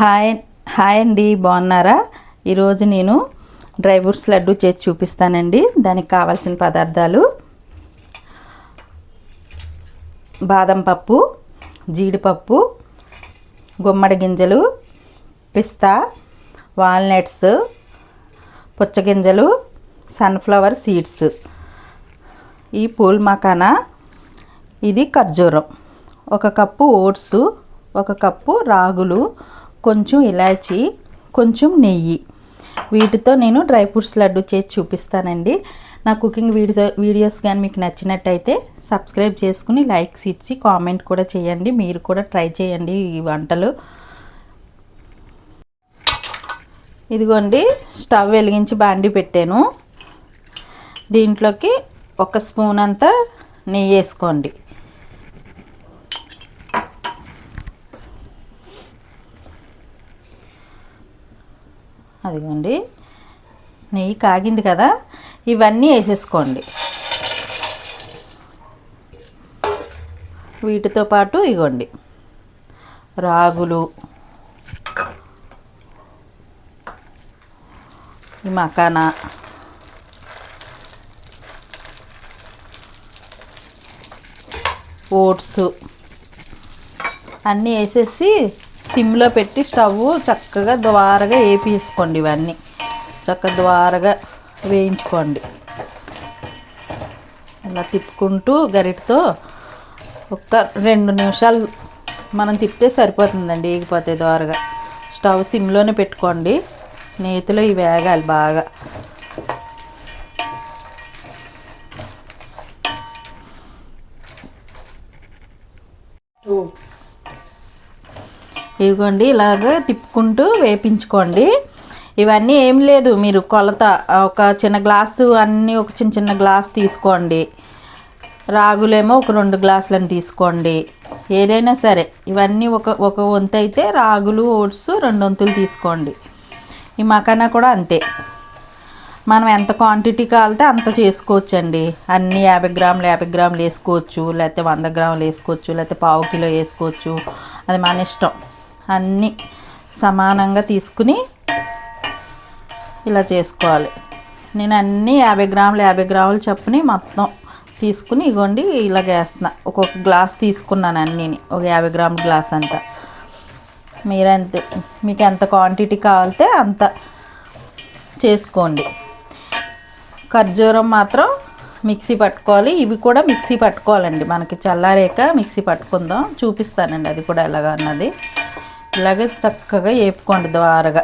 Hi hi అండి, బాగున్నారా? ఈరోజు నేను డ్రై ఫ్రూట్స్ లడ్డు చేసి చూపిస్తానండి. దానికి కావాల్సిన పదార్థాలు: బాదం పప్పు, జీడిపప్పు, గుమ్మడి గింజలు, పిస్తా, వాల్నట్స్, పుచ్చగింజలు, సన్ఫ్లవర్ సీడ్స్, ఈ పూల్ మకానా, ఇది ఖర్జూరం, 1 కప్పు ఓట్స్, 1 కప్పు రాగులు, కొంచెం ఇలాచి, కొంచెం నెయ్యి. వీటితో నేను డ్రై ఫ్రూట్స్ లడ్డు చేసి చూపిస్తానండి. నా కుకింగ్ వీడియోస్ కానీ మీకు నచ్చినట్టయితే సబ్స్క్రైబ్ చేసుకుని లైక్స్ ఇచ్చి కామెంట్ కూడా చేయండి. మీరు కూడా ట్రై చేయండి ఈ వంటలు. ఇదిగోండి, స్టవ్ వెలిగించి బాండి పెట్టాను. దీంట్లోకి 1 స్పూన్ అంతా నెయ్యి వేసుకోండి. అదిగోండి, నెయ్యి కాగింది కదా, ఇవన్నీ వేసేసుకోండి. వీటితో పాటు ఇగోండి రాగులు, ఈ మకానా, ఓట్స్ అన్నీ వేసేసి సిమ్లో పెట్టి స్టవ్ చక్కగా ద్వారగా వేపేసుకోండి. ఇవన్నీ చక్కగా ద్వారగా వేయించుకోండి. ఇలా తిప్పుకుంటూ గరిటతో 2 నిమిషాలు మనం తిప్పితే సరిపోతుందండి, వేగిపోతాయి ద్వారగా. స్టవ్ సిమ్లోనే పెట్టుకోండి. నేతిలో ఇవి వేగాలి బాగా. ఇదిగోండి, ఇలాగ తిప్పుకుంటూ వేపించుకోండి. ఇవన్నీ ఏం లేదు, మీరు కొలత ఒక చిన్న గ్లాసు అన్నీ ఒక చిన్న గ్లాస్ తీసుకోండి. రాగులేమో ఒక 2 గ్లాసులని తీసుకోండి. ఏదైనా సరే ఇవన్నీ ఒక వంతు అయితే రాగులు, ఓట్స్ 2 వంతులు తీసుకోండి. ఈ మకానా కూడా అంతే, మనం ఎంత క్వాంటిటీ కావాలితే అంత చేసుకోవచ్చండి. అన్నీ 50 గ్రాములు వేసుకోవచ్చు, లేకపోతే 100 గ్రాములు వేసుకోవచ్చు, లేకపోతే పావు కిలో వేసుకోవచ్చు. అది మన ఇష్టం. అన్నీ సమానంగా తీసుకుని ఇలా చేసుకోవాలి. నేను అన్నీ 50 గ్రాములు చప్పుని మొత్తం తీసుకుని ఇగోండి ఇలాగ వేస్తున్నా. ఒక్కొక్క గ్లాస్ తీసుకున్నాను అన్నీని, ఒక 50 గ్రాముల గ్లాస్ అంతా. మీరంతే, మీకు ఎంత క్వాంటిటీ కావాలితే అంత చేసుకోండి. ఖర్జూరం మాత్రం మిక్సీ పట్టుకోవాలి. ఇవి కూడా మిక్సీ పట్టుకోవాలండి. మనకి చల్లారేక మిక్సీ పట్టుకుందాం, చూపిస్తానండి అది కూడా ఎలాగ అన్నది. ఇలాగే చక్కగా వేపుకోండి ద్వారగా.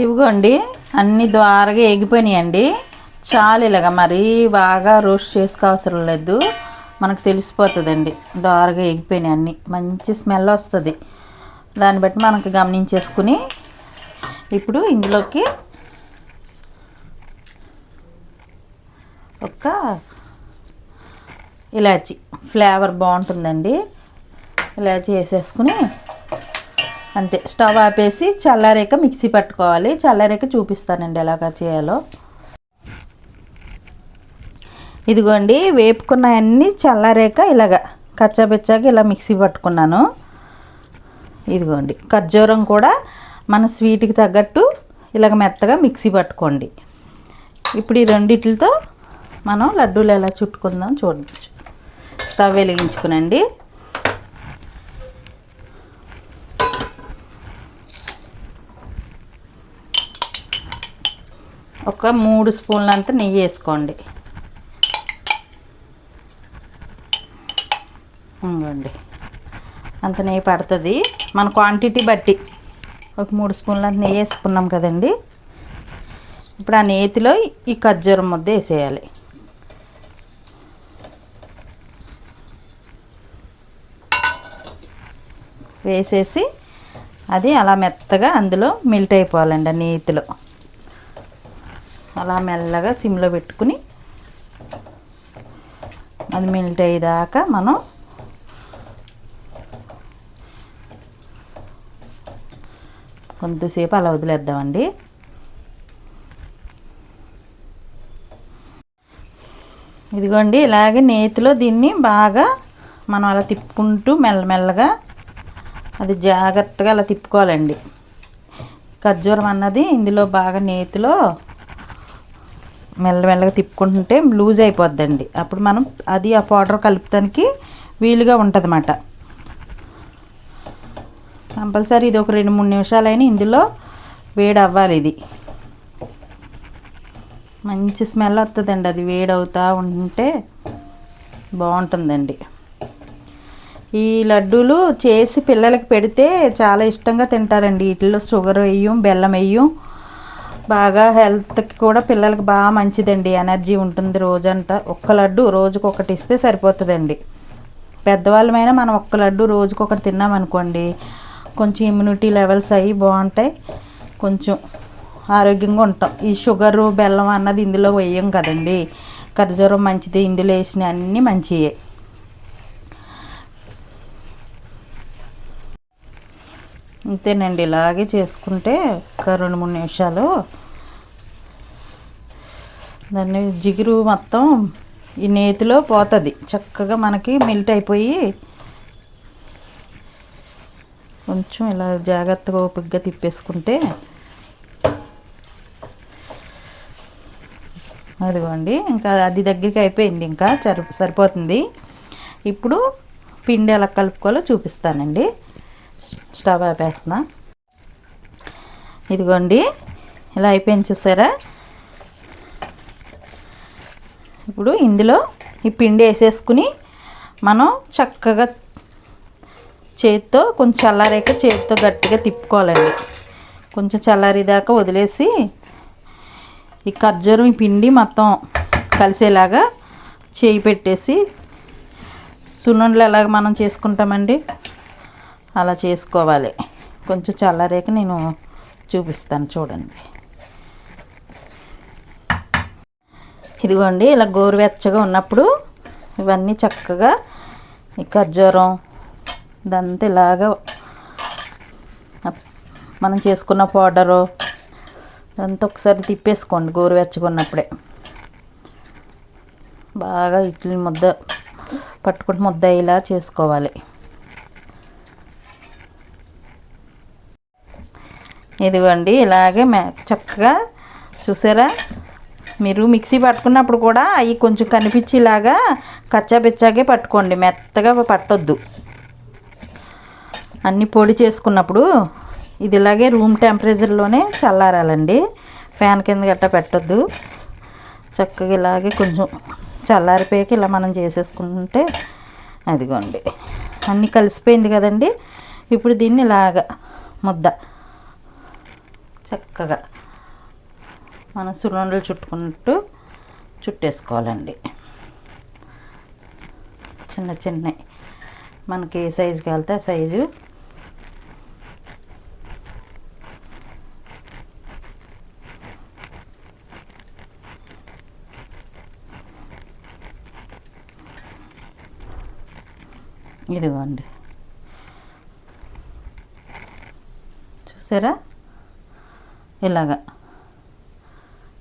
ఇవిగోండి అన్నీ ద్వారగా వేగిపోయినాయండి. చాలు, ఇలాగ మరీ బాగా రోస్ట్ చేసుకోవసరం లేదు, మనకు తెలిసిపోతుందండి. ద్వారగా వేగిపోయినాయి అన్నీ, మంచి స్మెల్ వస్తుంది. దాన్ని బట్టి మనకు గమనించేసుకుని ఇప్పుడు ఇందులోకి ఒక ఇలాచి, ఫ్లేవర్ బాగుంటుందండి. ఇలాచి వేసేసుకుని అంతే, స్టవ్ ఆపేసి చల్లారేక మిక్సీ పట్టుకోవాలి. చల్లారేక చూపిస్తానండి ఎలాగ చేయాలో. ఇదిగోండి, వేపుకున్న అన్నీ చల్లారేక ఇలాగ కచ్చాబెచ్చాక ఇలా మిక్సీ పట్టుకున్నాను. ఇదిగోండి, ఖర్జూరం కూడా మన స్వీట్కి తగ్గట్టు ఇలాగ మెత్తగా మిక్సీ పట్టుకోండి. ఇప్పుడు ఈ రెండిట్లతో మనం లడ్డూలు ఎలా చుట్టుకుందాం చూడవచ్చు. స్టవ్ వెలిగించుకునండి. ఒక 3 స్పూన్లంత నెయ్యి వేసుకోండి. ఇంకోండి, అంత నెయ్యి పడుతుంది మన క్వాంటిటీ బట్టి. ఒక 3 స్పూన్లంత నెయ్యి వేసుకున్నాం కదండి. ఇప్పుడు ఆ నేతిలో ఈ ఖర్జూరం ముద్ద వేసేయాలి. వేసేసి అది అలా మెత్తగా అందులో మెల్ట్ అయిపోవాలండి. ఆ నేతిలో అలా మెల్లగా సిమ్లో పెట్టుకుని అది మెల్ట్ అయ్యేదాకా మనం కొంతసేపు అలా వదిలేద్దామండి. ఇదిగోండి ఇలాగే నేతిలో దీన్ని బాగా మనం అలా తిప్పుకుంటూ మెల్లమెల్లగా అది జాగ్రత్తగా అలా తిప్పుకోవాలండి. ఖర్జూరం అన్నది ఇందులో బాగా నేతిలో మెల్లమెల్లగా తిప్పుకుంటుంటే లూజ్ అయిపోద్దండి. అప్పుడు మనం అది ఆ పౌడర్ కలుపుతానికి వీలుగా ఉంటుందన్నమాట. కంపల్సరీ ఇది ఒక 2-3 నిమిషాలైనా ఇందులో వేడి అవ్వాలి. ఇది మంచి స్మెల్ వస్తుందండి. అది వేడవుతూ ఉంటే బాగుంటుందండి. ఈ లడ్డూలు చేసి పిల్లలకి పెడితే చాలా ఇష్టంగా తింటారండి. వీటిల్లో షుగర్ వేయం, బెల్లం వేయం. బాగా హెల్త్కి కూడా పిల్లలకి బాగా మంచిదండి. ఎనర్జీ ఉంటుంది రోజంతా. ఒక్క లడ్డు రోజుకొకటి ఇస్తే సరిపోతుందండి. పెద్దవాళ్ళమైనా మనం ఒక్క లడ్డు రోజుకొకటి తిన్నామనుకోండి కొంచెం ఇమ్యూనిటీ లెవెల్స్ అవి బాగుంటాయి, కొంచెం ఆరోగ్యంగా ఉంటాం. ఈ షుగరు బెల్లం అన్నది ఇందులో వేయం కదండి. ఖర్జూరం మంచిది, ఇందులో వేసిన అన్నీ మంచివే. అంతేనండి. ఇలాగే చేసుకుంటే ఒక 2-3 నిమిషాలు దాన్ని జిగురు మొత్తం ఈ నేతిలో పోతుంది. చక్కగా మనకి మెల్ట్ అయిపోయి కొంచెం ఇలా జాగ్రత్తగా ఓపికగా తిప్పేసుకుంటే అదిగోండి ఇంకా అది దగ్గరికి అయిపోయింది. ఇంకా సరిపోతుంది. ఇప్పుడు పిండి ఎలా కలుపుకోవాలో చూపిస్తానండి. స్టవ్ ఆపేస్తున్నా. ఇదిగోండి ఇలా అయిపోయింది చూసారా. ఇప్పుడు ఇందులో ఈ పిండి వేసేసుకుని మనం చక్కగా చేతితో కొంచెం చల్లారాక చేతితో గట్టిగా తిప్పుకోవాలండి. కొంచెం చల్లారేదాకా వదిలేసి ఈ ఖర్జూరం ఈ పిండి మొత్తం కలిసేలాగా చేయి పెట్టేసి సున్నుండలు ఎలాగ మనం చేసుకుంటామండి అలా చేసుకోవాలి. కొంచెం చల్లారాక నేను చూపిస్తాను చూడండి. ఇదిగోండి ఇలా గోరువెచ్చగా ఉన్నప్పుడు ఇవన్నీ చక్కగా ఈ ఖర్జూరం ఇదంతా ఇలాగా మనం చేసుకున్న పౌడరు ఇదంతా ఒకసారి తిప్పేసుకోండి. గోరువెచ్చగా ఉన్నప్పుడే బాగా ఇడ్లీ ముద్ద పట్టుకుంటే ముద్ద ఇలా చేసుకోవాలి. ఇదిగోండి ఇలాగే చక్కగా చూసారా. మీరు మిక్సీ పట్టుకున్నప్పుడు కూడా అవి కొంచెం కనిపించేలాగా కచ్చాపిచ్చాగే పట్టుకోండి, మెత్తగా పట్టొద్దు. అన్నీ పొడి చేసుకున్నప్పుడు ఇది ఇలాగే రూమ్ టెంపరేచర్లోనే చల్లారాలండి. ఫ్యాన్ కింద గట్టా పెట్టొద్దు. చక్కగా ఇలాగే కొంచెం చల్లారిపోయాక ఇలా మనం చేసేసుకుంటే అదిగోండి అన్నీ కలిసిపోయింది కదండి. ఇప్పుడు దీన్ని ఇలాగా ముద్ద చక్కగా మనం సున్నుండలు చుట్టుకున్నట్టు చుట్టేసుకోవాలండి. చిన్న చిన్నవి మనకి ఏ సైజు కావాలితే ఆ సైజు ఇదిగోండి చూసారా.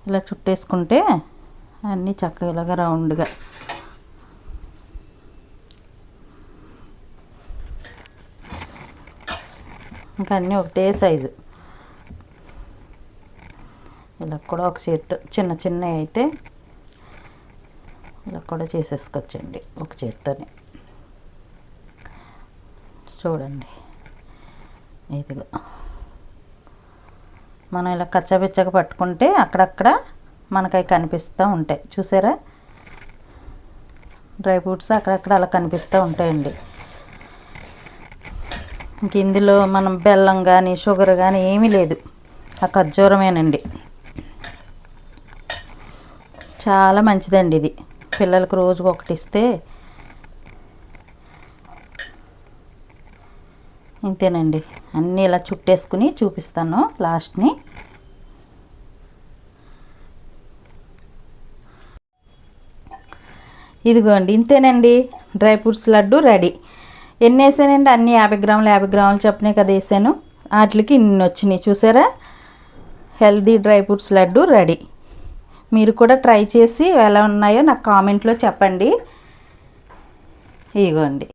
ఇలా చుట్టేసుకుంటే అన్నీ చక్కగా ఇలాగ రౌండ్గా ఇంకా అన్నీ ఒకటే సైజు. ఇలా కూడా ఒక చేత్తో చిన్న చిన్నవి అయితే ఇలా కూడా చేసేసుకోవచ్చండి ఒక చేత్తోనే. చూడండి ఇదిగో మనం ఇలా కచ్చాపిచ్చగా పట్టుకుంటే అక్కడక్కడ మనకి అవి కనిపిస్తూ ఉంటాయి చూసారా. డ్రై ఫ్రూట్స్ అక్కడక్కడ అలా కనిపిస్తూ ఉంటాయండి. ఇంక ఇందులో మనం బెల్లం కానీ షుగర్ కానీ ఏమీ లేదు, ఆ ఖర్జూరమేనండి. చాలా మంచిదండి ఇది. పిల్లలకు రోజుకు ఒకటి ఇస్తే ఇంతేనండి. అన్నీ ఇలా చుట్టేసుకుని చూపిస్తాను లాస్ట్ని. ఇదిగోండి ఇంతేనండి డ్రై ఫ్రూట్స్ లడ్డు రెడీ. ఎన్ని వేసానండి? అన్నీ 50 గ్రాములు 50 గ్రాములు చొప్పునే కదా వేసాను. వాటికి ఇన్ని వచ్చినాయి చూసారా. Healthy dry fruits laddu ready. మీరు కూడా ట్రై చేసి ఎలా ఉన్నాయో నాకు కామెంట్లో చెప్పండి. ఇదిగోండి.